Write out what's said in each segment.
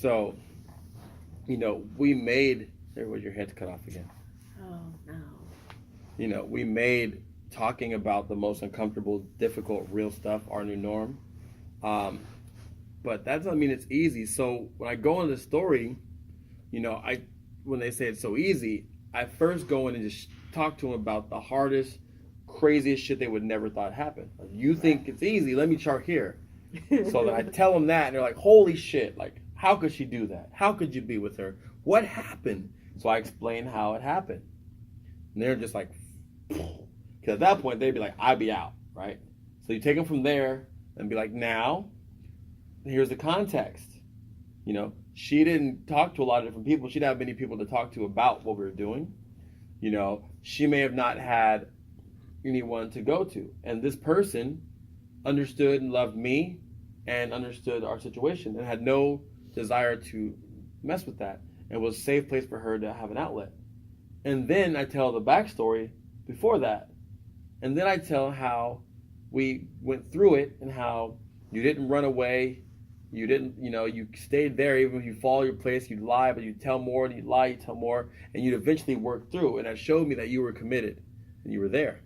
So, we made. There was your head's cut off again. Oh no. We made talking about the most uncomfortable, difficult, real stuff our new norm. Um, but that doesn't mean it's easy. So when I go into the story, I when they say it's so easy, I first go in and just talk to them about the hardest, craziest shit they would never thought happened. Like, you think it's easy? Let me chart here. So then I tell them that, and they're like, "Holy shit! Like, how could she do that? How could you be with her? What happened?" So I explain how it happened, and they're just like, because at that point they'd be like, "I'd be out," right? So you take them from there and be like, "Now, here's the context. She didn't talk to a lot of different people. She didn't have many people to talk to about what we were doing. She may have not had anyone to go to, and this person understood and loved me and understood our situation and had no desire to mess with that, and was a safe place for her to have an outlet." And then I tell the backstory before that, and then I tell how we went through it and how you didn't run away. You didn't, you stayed there. Even if you follow your place, you'd lie, but you'd tell more, and you'd lie, you'd tell more, and you'd eventually work through. And that showed me that you were committed and you were there.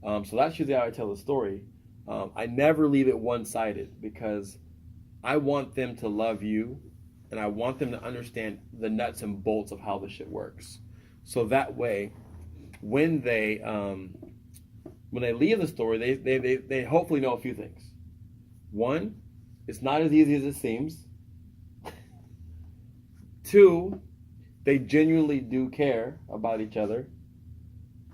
So that's usually how I tell the story. I never leave it one-sided, because I want them to love you, and I want them to understand the nuts and bolts of how this shit works. So that way, when they leave the story, they hopefully know a few things. One, it's not as easy as it seems. Two, they genuinely do care about each other.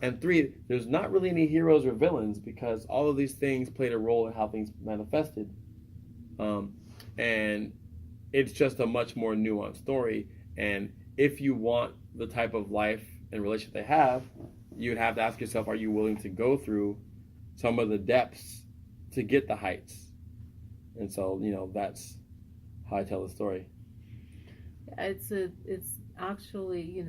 And three, there's not really any heroes or villains, because all of these things played a role in how things manifested. And it's just a much more nuanced story. And if you want the type of life and relationship they have, you'd have to ask yourself, are you willing to go through some of the depths to get the heights? And so, that's how I tell the story. It's actually,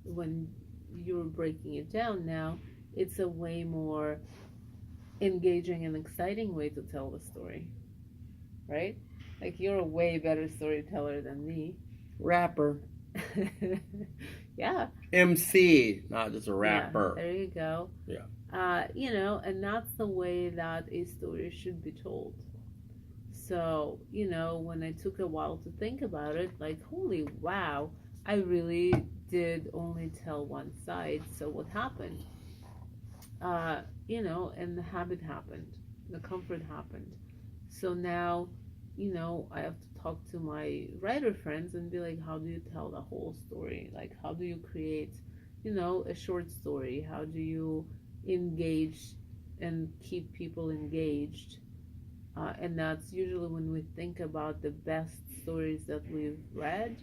when you're breaking it down now, it's a way more engaging and exciting way to tell the story, right? Like, you're a way better storyteller than me. Rapper. Yeah. MC, not just a rapper. Yeah, there you go. Yeah. And that's the way that a story should be told. So, when I took a while to think about it, like, holy wow, I really did only tell one side. So what happened? And the habit happened, the comfort happened. So now, I have to talk to my writer friends and be like, how do you tell the whole story? Like, how do you create, a short story? How do you engage and keep people engaged? And that's usually when we think about the best stories that we've read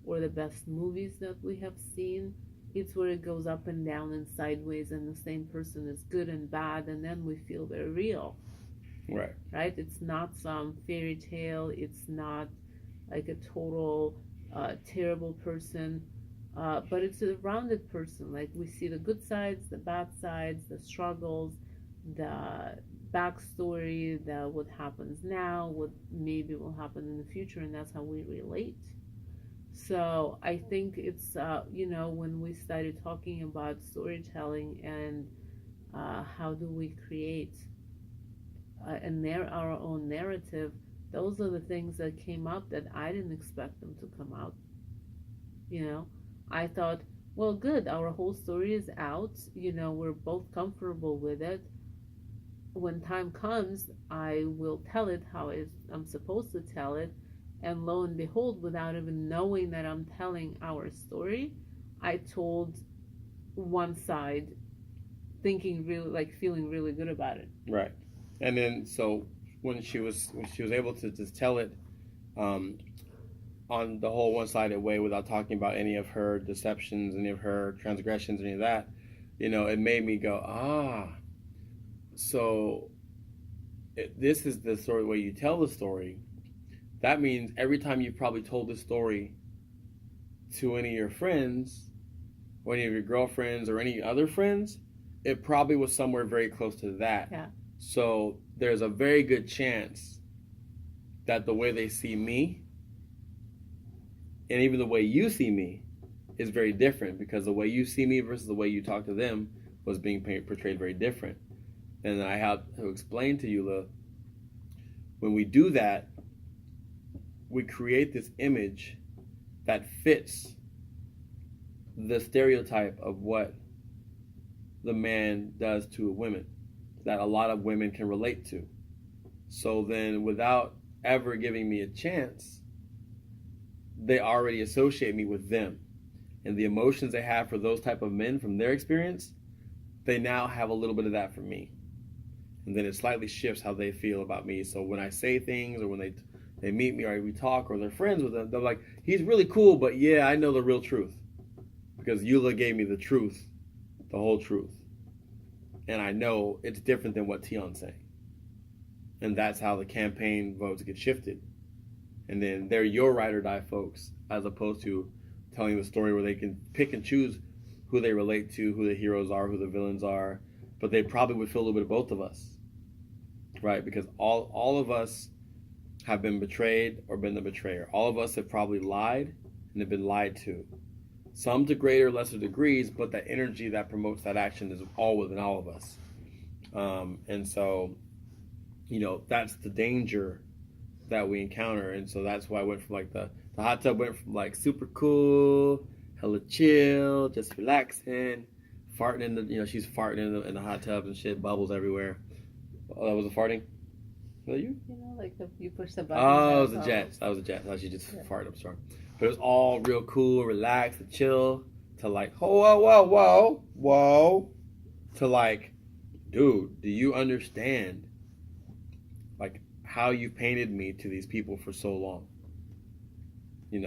or the best movies that we have seen. It's where it goes up and down and sideways, and the same person is good and bad, and then we feel they're real. Right? It's not some fairy tale. It's not like a total terrible person, but it's a rounded person. Like, we see the good sides, the bad sides, the struggles, the backstory, what happens now, what maybe will happen in the future, and that's how we relate. So I think it's when we started talking about storytelling and how do we create our own narrative, those are the things that came up that I didn't expect them to come out. I thought, well, good, our whole story is out, we're both comfortable with it. When time comes, I will tell it how I'm supposed to tell it. And lo and behold, without even knowing that I'm telling our story, I told one side, thinking really, like, feeling really good about it. Right. And then, so when she was able to just tell it on the whole one-sided way, without talking about any of her deceptions, any of her transgressions, any of that, it made me go, so this is the story way you tell the story. That means every time you've probably told this story to any of your friends or any of your girlfriends or any other friends, it probably was somewhere very close to that. Yeah. So there's a very good chance that the way they see me And even the way you see me is very different, because the way you see me versus the way you talk to them was being portrayed very different. And then I had to explain to you, when we do that, we create this image that fits the stereotype of what the man does to a woman, that a lot of women can relate to. So then, without ever giving me a chance, they already associate me with them. And the emotions they have for those type of men from their experience, they now have a little bit of that for me. And then it slightly shifts how they feel about me. So when I say things, or when they meet me, or we talk, or they're friends with them, they're like, he's really cool, but yeah, I know the real truth. Because Eula gave me the truth, the whole truth. And I know it's different than what Tion's saying. And that's how the campaign votes get shifted. And then they're your ride or die folks, as opposed to telling the story where they can pick and choose who they relate to, who the heroes are, who the villains are. But they probably would feel a little bit of both of us, right? Because all of us have been betrayed or been the betrayer. All of us have probably lied and have been lied to. Some to greater or lesser degrees, but that energy that promotes that action is all within all of us. And so, that's the danger that we encounter. And so that's why I went from like the hot tub went from like super cool, hella chill, just relaxing, farting in the, she's farting in the hot tub and shit, bubbles everywhere. Oh, that was a farting? Was that you? Like you push the button. Oh, it was a jet. That was a jet. I thought she just farted up strong. But it was all real cool, relaxed, and chill, to like, whoa, to like, dude, do you understand, like, how you painted me to these people for so long? Do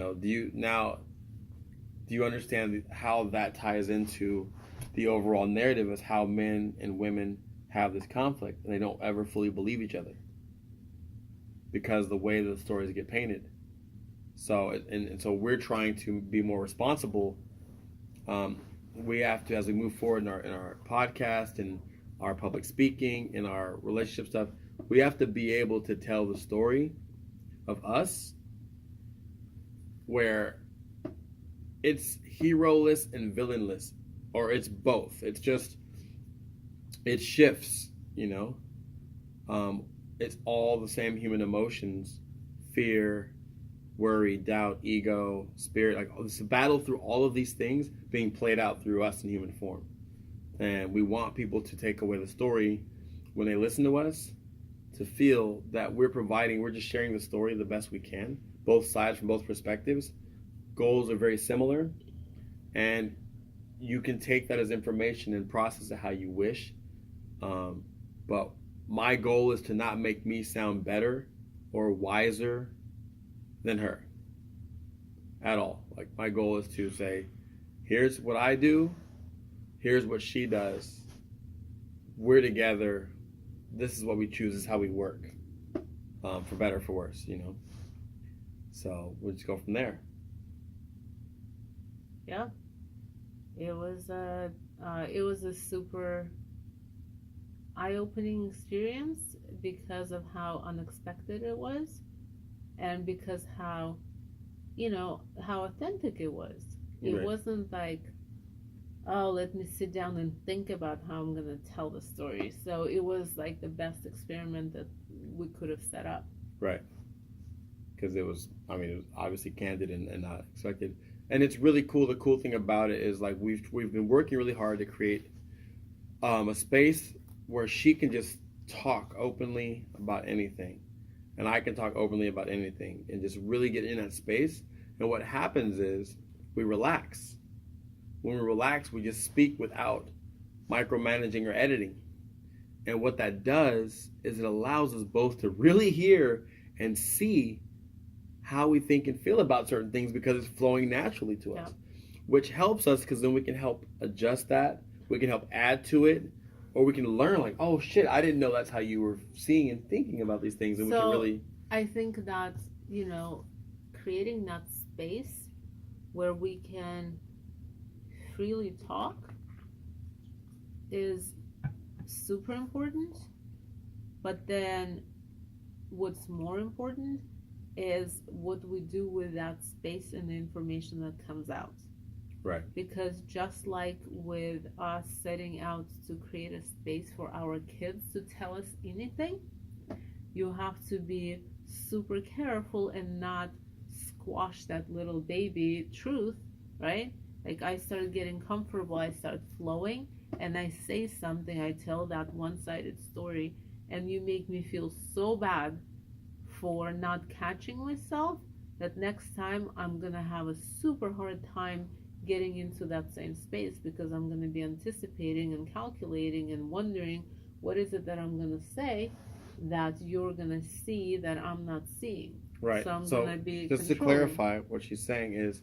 you understand how that ties into the overall narrative as how men and women have this conflict, and they don't ever fully believe each other because the way the stories get painted. So and so we're trying to be more responsible. We have to, as we move forward in our podcast and our public speaking and our relationship stuff, we have to be able to tell the story of us where it's hero-less and villainless, or it's both. It's just, it shifts, it's all the same human emotions: fear, worry, doubt, ego, spirit. Like, it's a battle through all of these things being played out through us in human form. And we want people to take away the story when they listen to us, to feel that we're just sharing the story the best we can, both sides from both perspectives. Goals are very similar, and you can take that as information and process it how you wish. But my goal is to not make me sound better or wiser than her at all. Like, my goal is to say, here's what I do, here's what she does, we're together, this is what we choose, this is how we work, for better or for worse, so we'll just go from there. Yeah, it was a super eye-opening experience because of how unexpected it was, and because how authentic it was. It Right. wasn't like, oh, let me sit down and think about how I'm gonna tell the story. So it was like the best experiment that we could have set up. Right. Because it was obviously candid and not expected. And it's really cool. The cool thing about it is, like, we've been working really hard to create a space where she can just talk openly about anything, and I can talk openly about anything, and just really get in that space. And what happens is we relax. When we relax, we just speak without micromanaging or editing. And what that does is it allows us both to really hear and see how we think and feel about certain things, because it's flowing naturally to us, which helps us, because then we can help adjust that. We can help add to it, or we can learn, like, oh shit, I didn't know that's how you were seeing and thinking about these things. And we can really, I think that, creating that space where we can freely talk is super important. But then what's more important is what we do with that space and the information that comes out. Right. Because just like with us setting out to create a space for our kids to tell us anything, you have to be super careful and not squash that little baby truth, right? Like I started getting comfortable, I start flowing, and I say something, I tell that one-sided story, and you make me feel so bad for not catching myself that next time I'm gonna have a super hard time getting into that same space, because I'm gonna be anticipating and calculating and wondering what is it that I'm gonna say that you're gonna see that I'm not seeing. Right. So I'm So gonna be just to controlling. clarify, what she's saying is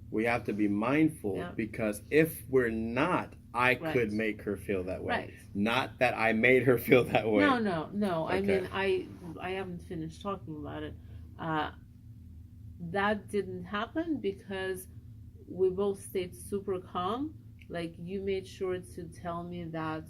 we have to be mindful, Yeah. because if we're not, I Right. could make her feel that way. Right. Not that I made her feel that way. No. I Okay. mean, I haven't finished talking about it. That didn't happen because we both stayed super calm. Like you made sure to tell me that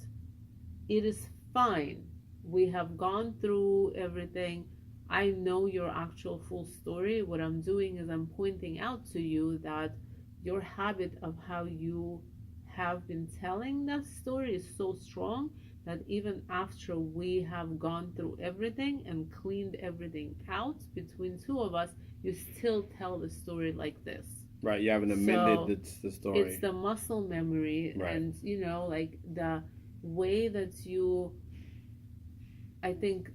it is fine. We have gone through everything. I know your actual full story. What I'm doing is I'm pointing out to you that your habit of how you have been telling that story is so strong that even after we have gone through everything and cleaned everything out between two of us, you still tell the story like this. Right. You haven't amended the story. It's the muscle memory, Right. and like the way that you, I think,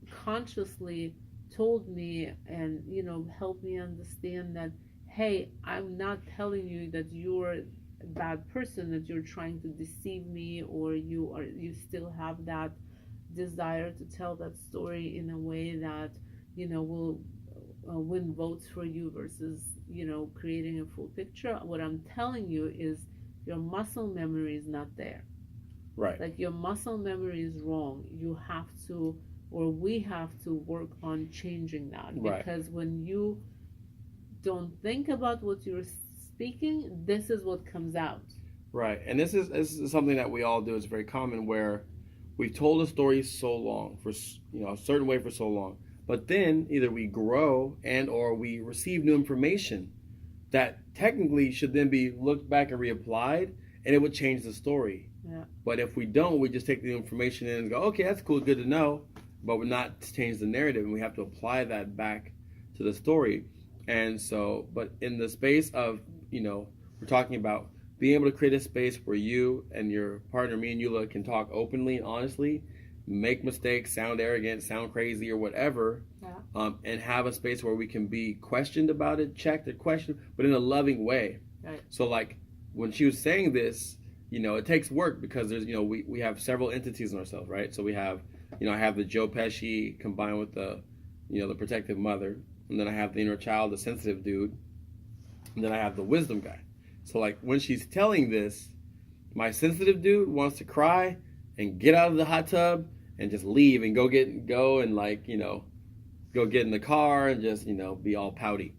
consciously told me and helped me understand that, hey, I'm not telling you that you're a bad person, that you're trying to deceive me, or you still have that desire to tell that story in a way that will win votes for you versus creating a full picture. What I'm telling you is your muscle memory is not there. Right. Like your muscle memory is wrong. You have to, or we have to work on changing that. Right. Because when you don't think about what you're speaking, this is what comes out. Right. And this is something that we all do. It's very common where we've told a story so long, for a certain way for so long, but then either we grow and or we receive new information that technically should then be looked back and reapplied, and it would change the story. Yeah. But if we don't, we just take the information in and go, okay, that's cool, good to know, but we're not to change the narrative, and we have to apply that back to the story. And so, but in the space of, we're talking about being able to create a space where you and your partner, me and Eula, can talk openly and honestly, make mistakes, sound arrogant, sound crazy, or whatever, Yeah. And have a space where we can be questioned about it, checked, or questioned, but in a loving way. Right. So, like when she was saying this, it takes work because there's, we have several entities in ourselves, right? So we have, I have the Joe Pesci combined with the, the protective mother, and then I have the inner child, the sensitive dude, and then I have the wisdom guy. So like when she's telling this, my sensitive dude wants to cry and get out of the hot tub and just leave and go get in the car and just, be all pouty.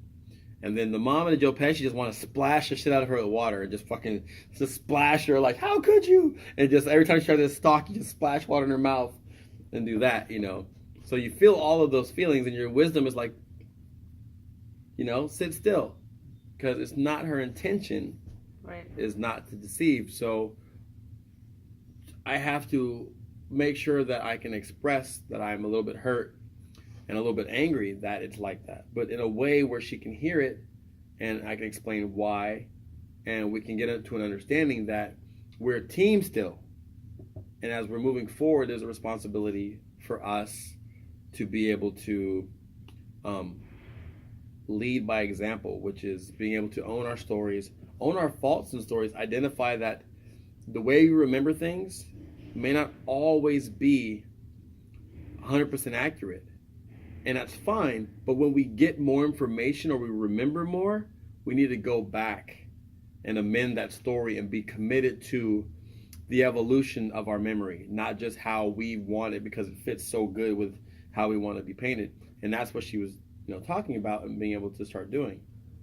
And then the mom and the Joe Pesci just want to splash the shit out of her with water and just splash her like, how could you? And just every time she tries to stalk, you just splash water in her mouth and do that, So you feel all of those feelings, and your wisdom is like, sit still, because it's not her intention. Right. Is not to deceive. So I have to make sure that I can express that I'm a little bit hurt and a little bit angry that it's like that, but in a way where she can hear it and I can explain why, and we can get into an understanding that we're a team still. And as we're moving forward, there's a responsibility for us to be able to lead by example, which is being able to own our stories, own our faults and stories, identify that the way you remember things may not always be 100% accurate. And that's fine, but when we get more information or we remember more, we need to go back and amend that story and be committed to the evolution of our memory, not just how we want it because it fits so good with how we want to be painted. And that's what she was, talking about and being able to start doing.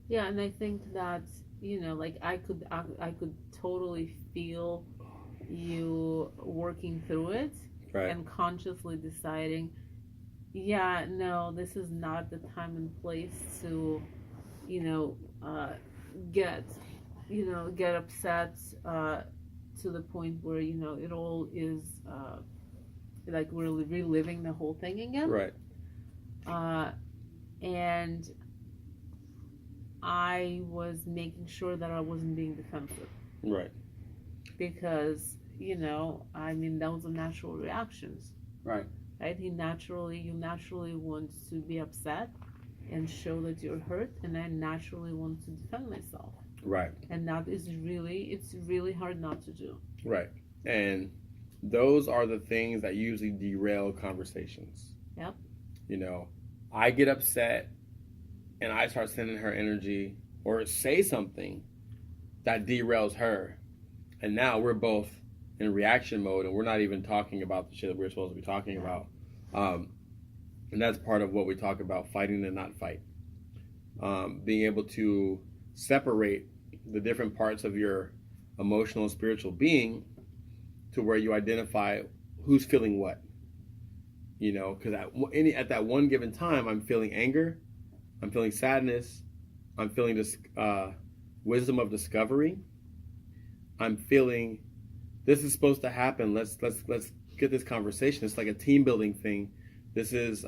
Yeah, and I think that, like I could totally feel you working through it, right, and consciously deciding yeah, no, this is not the time and place to, you know, get, get upset to the point where, it all is like we're reliving the whole thing again. Right. Uh, and I was making sure that I wasn't being defensive. Right. Because, I mean, those are natural reactions. Right. Right? You naturally want to be upset and show that you're hurt, and I naturally want to defend myself. Right. And that is it's really hard not to do. Right. And those are the things that usually derail conversations. Yep. I get upset and I start sending her energy or say something that derails her. And now we're both in reaction mode and we're not even talking about the shit that we're supposed to be talking about. And that's part of what we talk about, fighting and not fight. Being able to separate the different parts of your emotional and spiritual being to where you identify who's feeling what. Because at that one given time, I'm feeling anger, I'm feeling sadness, I'm feeling this wisdom of discovery. I'm feeling this is supposed to happen. Let's get this conversation. It's like a team building thing. This is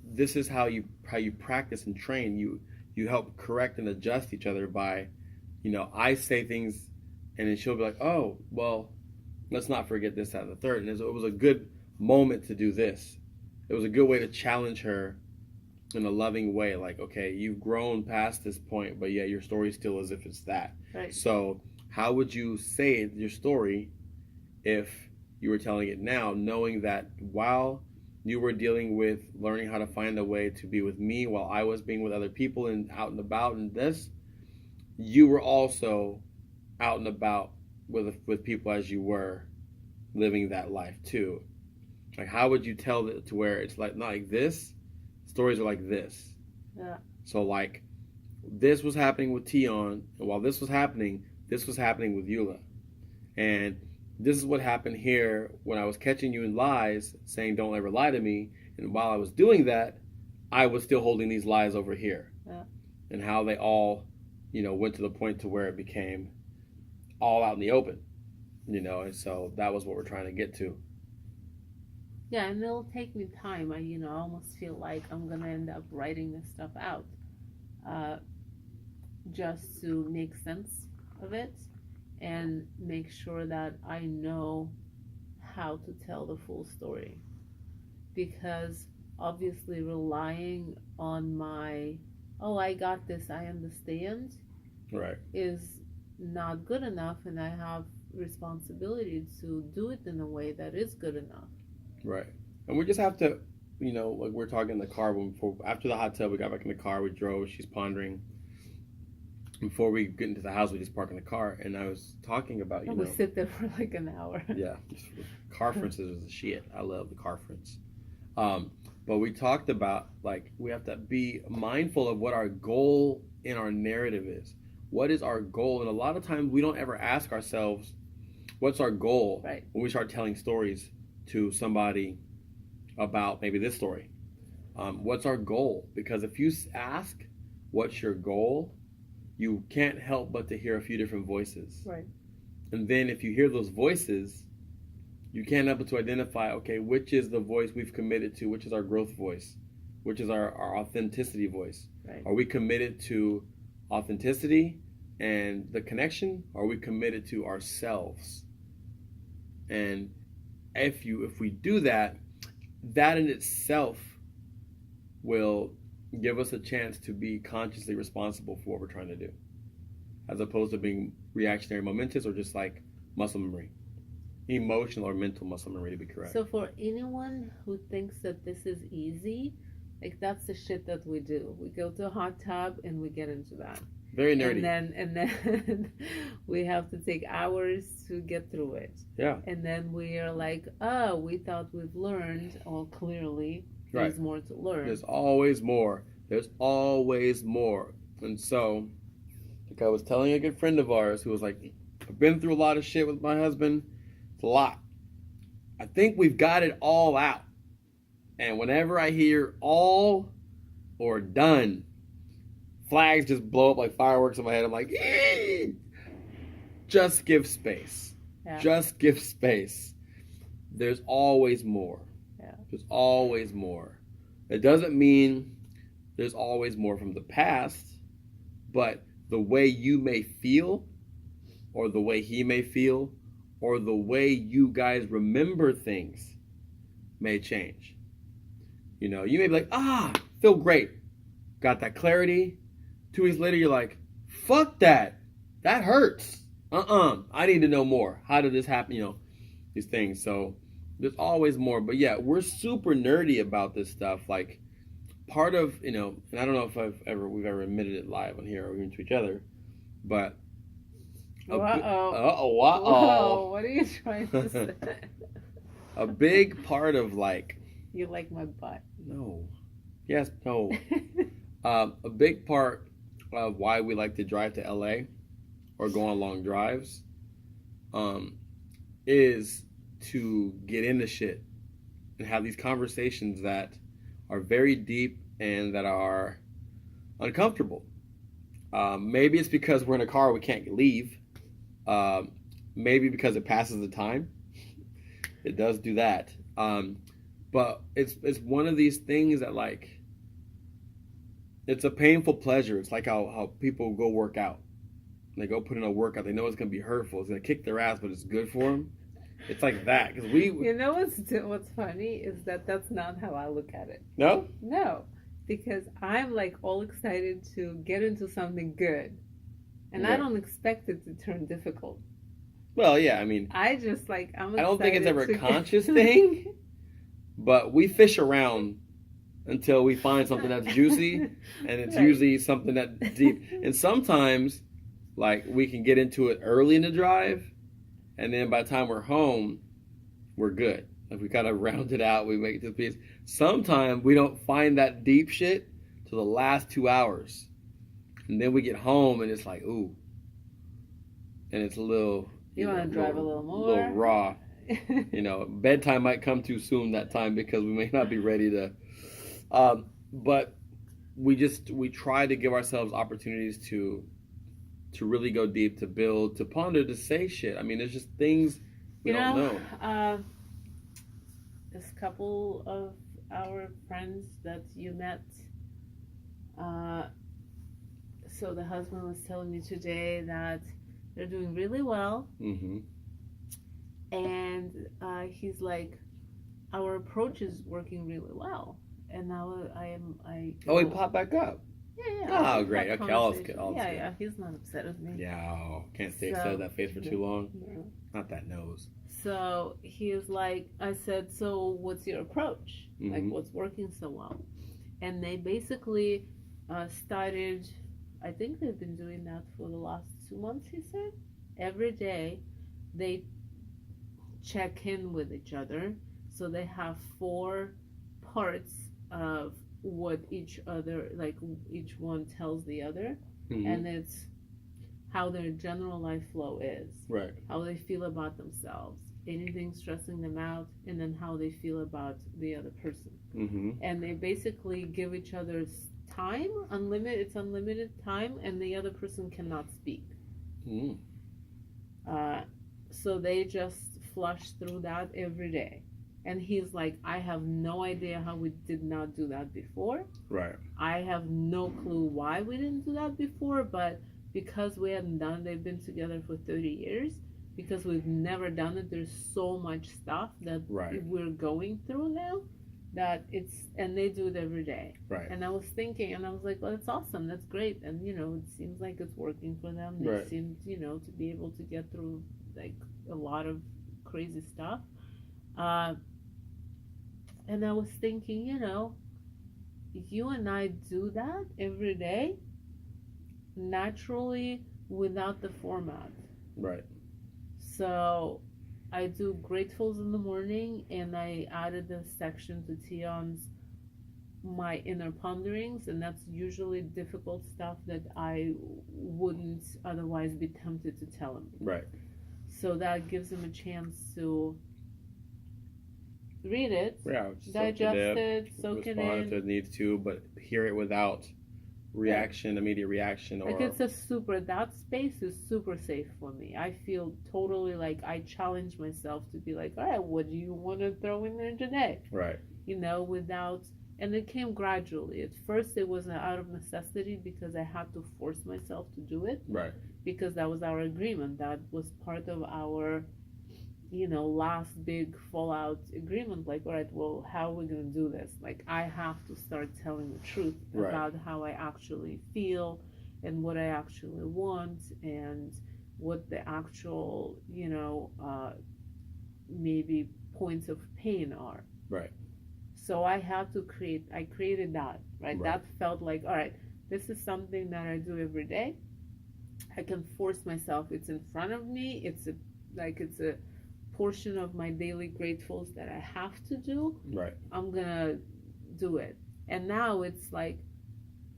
this is how you practice and train. You help correct and adjust each other by, I say things and then she'll be like, oh, well, let's not forget this, that, and the third. And it was a good moment to do this. It was a good way to challenge her in a loving way. Like, okay, you've grown past this point, but yet your story still as if it's that. Right. So how would you say your story if you were telling it now, knowing that while you were dealing with learning how to find a way to be with me while I was being with other people and out and about and this, you were also out and about with people as you were living that life too. Like, how would you tell it to where it's like not like this? Stories are like this. Yeah. So like, this was happening with Tion, and while this was happening with Eula, and this is what happened here when I was catching you in lies, saying don't ever lie to me, and while I was doing that, I was still holding these lies over here. Yeah. And how they all, went to the point to where it became all out in the open, and so that was what we're trying to get to. Yeah, and it'll take me time. I almost feel like I'm gonna end up writing this stuff out, just to make sense of it and make sure that I know how to tell the full story. Because obviously relying on my, oh, I got this, I understand, Right. is not good enough, and I have responsibility to do it in a way that is good enough. Right. And we just have to, like we're talking in the car after the hot tub, we got back in the car, we drove, she's pondering. Before we get into the house, we just park in the car, and I was talking about, We sit there for like an hour. Yeah. Car fences is the shit. I love the car fence. But we talked about, like, we have to be mindful of what our goal in our narrative is. What is our goal? And a lot of times we don't ever ask ourselves, what's our goal? Right. When we start telling stories to somebody about maybe this story. What's our goal? Because if you ask, what's your goal? You can't help but to hear a few different voices. Right. And then if you hear those voices, you can't help but to identify, okay, which is the voice we've committed to, which is our growth voice, which is our authenticity voice. Right. Are we committed to authenticity and the connection? Or are we committed to ourselves? And if we do that, that in itself will give us a chance to be consciously responsible for what we're trying to do, as opposed to being reactionary, momentous, or just like muscle memory, emotional or mental muscle memory, to be correct. So for anyone who thinks that this is easy, like, that's the shit that we do. We go to a hot tub and we get into that. Very nerdy. And then we have to take hours to get through it. Yeah. And then we are like, oh, we thought we've learned. Well, clearly there's Right. more to learn. There's always more. There's always more. And so, like I was telling a good friend of ours who was like, I've been through a lot of shit with my husband. It's a lot. I think we've got it all out. And whenever I hear all or done, flags just blow up like fireworks in my head. I'm like, just give space. Yeah. Just give space. There's always more. Yeah. There's always more. It doesn't mean there's always more from the past, but the way you may feel, or the way he may feel, or the way you guys remember things may change. You know, you may be like, feel great. Got that clarity. 2 weeks later, you're like, fuck that. That hurts. I need to know more. How did this happen? You know, these things. So there's always more. But yeah, we're super nerdy about this stuff. Like, part of, you know, and I don't know if we've ever admitted it live on here or even to each other, but Whoa, what are you trying to say? A big part of, like, you like my butt. No. Yes, no. A big part of why we like to drive to LA or go on long drives is to get into shit and have these conversations that are very deep and that are uncomfortable. Maybe it's because we're in a car we can't leave. Maybe because it passes the time. It does do that. But it's one of these things that, like, it's a painful pleasure. It's like how people go work out. They go put in a workout. They know it's going to be hurtful. It's going to kick their ass, but it's good for them. It's like that. Because You know what's funny is that that's not how I look at it. No? No. Because I'm, like, all excited to get into something good. And Yeah. I don't expect it to turn difficult. Well, yeah, I mean, I just, like, I'm excited. I don't think it's ever a conscious thing, but we fish around until we find something that's juicy, and it's Right. usually something that's deep. And sometimes, like, we can get into it early in the drive, and then by the time we're home, we're good. Like, we kind of round it out, we make it to the piece. Sometimes we don't find that deep shit till the last 2 hours. And then we get home, and it's like, ooh. And it's a little... You want to drive a little more? A little raw. You know, bedtime might come too soon that time because we may not be ready to... but we try to give ourselves opportunities to really go deep, to build, to ponder, to say shit. I mean, there's just things we don't know. This couple of our friends that you met, so the husband was telling me today that they're doing really well. Mm-hmm. And he's like, our approach is working really well. And now He popped back up. Yeah. Oh, great. Okay, all is good. Yeah. He's not upset with me. Yeah, can't stay upset with that face for too long. No. Not that nose. So he was like, I said, so what's your approach? Mm-hmm. Like, what's working so well? And they basically started, I think they've been doing that for the last 2 months, he said. Every day they check in with each other. So they have 4 parts of what each one tells the other. Mm-hmm. And it's how their general life flow is. Right. How they feel about themselves. Anything stressing them out, and then how they feel about the other person. Mm-hmm. And they basically give each other time, unlimited time, and the other person cannot speak. Mm. So they just flush through that every day. And he's like, I have no idea how we did not do that before. Right. I have no clue why we didn't do that before, but because we hadn't done it, they've been together for 30 years. Because we've never done it, there's so much stuff that we're going through now that and they do it every day. Right. And I was thinking, and I was like, well, it's awesome, that's great. And, it seems like it's working for them. They seem, to be able to get through, like, a lot of crazy stuff. And I was thinking, you and I do that every day, naturally, without the format. Right. So I do gratefuls in the morning, and I added a section to Tion's my inner ponderings, and that's usually difficult stuff that I wouldn't otherwise be tempted to tell him. Right. So that gives him a chance to read it, Yeah, digest it, soak it respond if in. it needs to, but hear it without immediate reaction, Like or it's that space is super safe for me. I feel totally like I challenge myself to be like, all right, what do you want to throw in there today? right, Without, and it came gradually. At first, it was out of necessity because I had to force myself to do it. right, Because that was our agreement. That was part of our, last big fallout agreement. Like, all right, well, how are we going to do this? Like, I have to start telling the truth right, about how I actually feel and what I actually want and what the actual, maybe points of pain are. right, So I created that, right? right, That felt like, all right, this is something that I do every day. I can force myself. It's in front of me. It's a portion of my daily gratefuls that I have to do. right, I'm gonna do it. And now it's like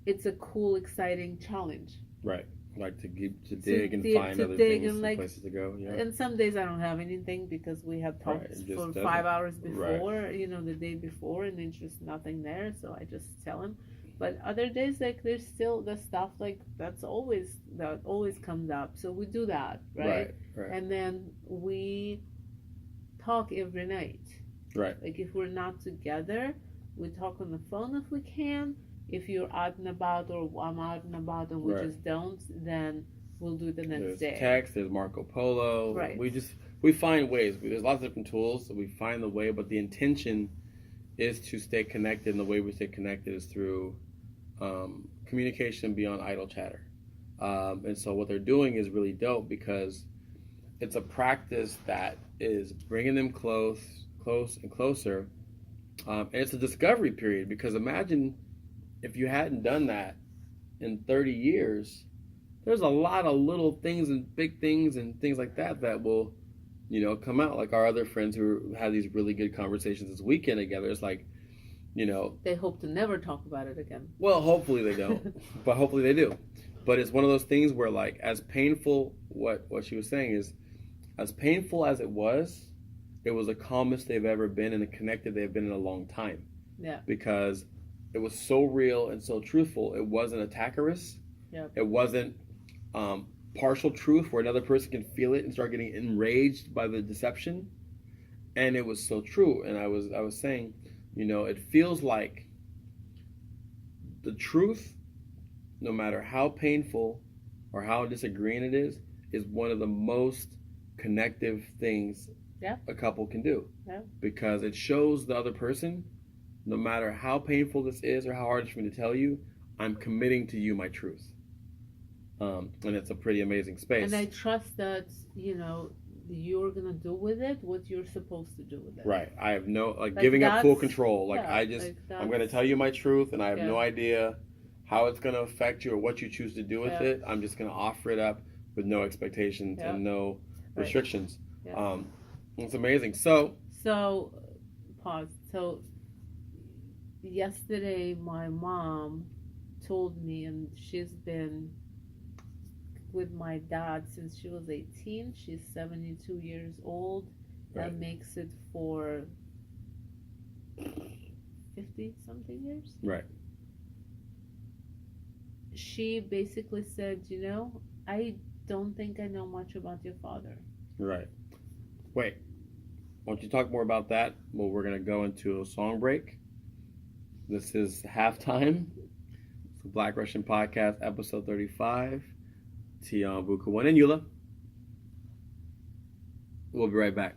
it's a cool, exciting challenge. right. Like to dig and find other dig things and and places to go. Yeah. And some days I don't have anything because we have talked Right, it just for doesn't. 5 hours before, Right. the day before, and there's just nothing there. So I just tell him. But other days, like there's still the stuff like that always comes up. So we do that, right? Right. And then we talk every night. Right. Like if we're not together, we talk on the phone if we can. If you're out and about or I'm out and about and we Right. just don't, then we'll do it the next There's day. text, there's Marco Polo. Right. We find ways. There's lots of different tools, so we find the way, but the intention is to stay connected, and the way we stay connected is through communication beyond idle chatter. And so what they're doing is really dope because it's a practice that is bringing them close and closer. And it's a discovery period because imagine if you hadn't done that in 30 years, there's a lot of little things and big things and things like that that will, come out. Like our other friends who had these really good conversations this weekend together. It's like, they hope to never talk about it again. Well, hopefully they don't, but hopefully they do. But it's one of those things where, like, as painful, what she was saying is, as painful as it was the calmest they've ever been and the connected they've been in a long time. Yeah. Because it was so real and so truthful. It wasn't attackerous. Yeah. It wasn't partial truth where another person can feel it and start getting enraged by the deception. And it was so true. And I was saying, it feels like the truth, no matter how painful or how disagreeing it is one of the most connective things a couple can do. Yeah. Because it shows the other person, no matter how painful this is or how hard it's for me to tell you, I'm committing to you my truth. And it's a pretty amazing space. And I trust that, you're going to do with it what you're supposed to do with it. Right. I have no, giving up full control. I'm going to tell you my truth and I have no idea how it's going to affect you or what you choose to do with it. I'm just going to offer it up with no expectations and no restrictions. Yeah. It's amazing. So, pause. So, yesterday my mom told me, and she's been with my dad since she was 18. She's 72 years old. That makes it for 50 something years. Right. She basically said, I don't think I know much about your father. Right. Wait. Why don't you talk more about that? Well, we're going to go into a song break. This is Halftime. It's the Black Russian Podcast, episode 35. Tian Bukawan and Yula. We'll be right back.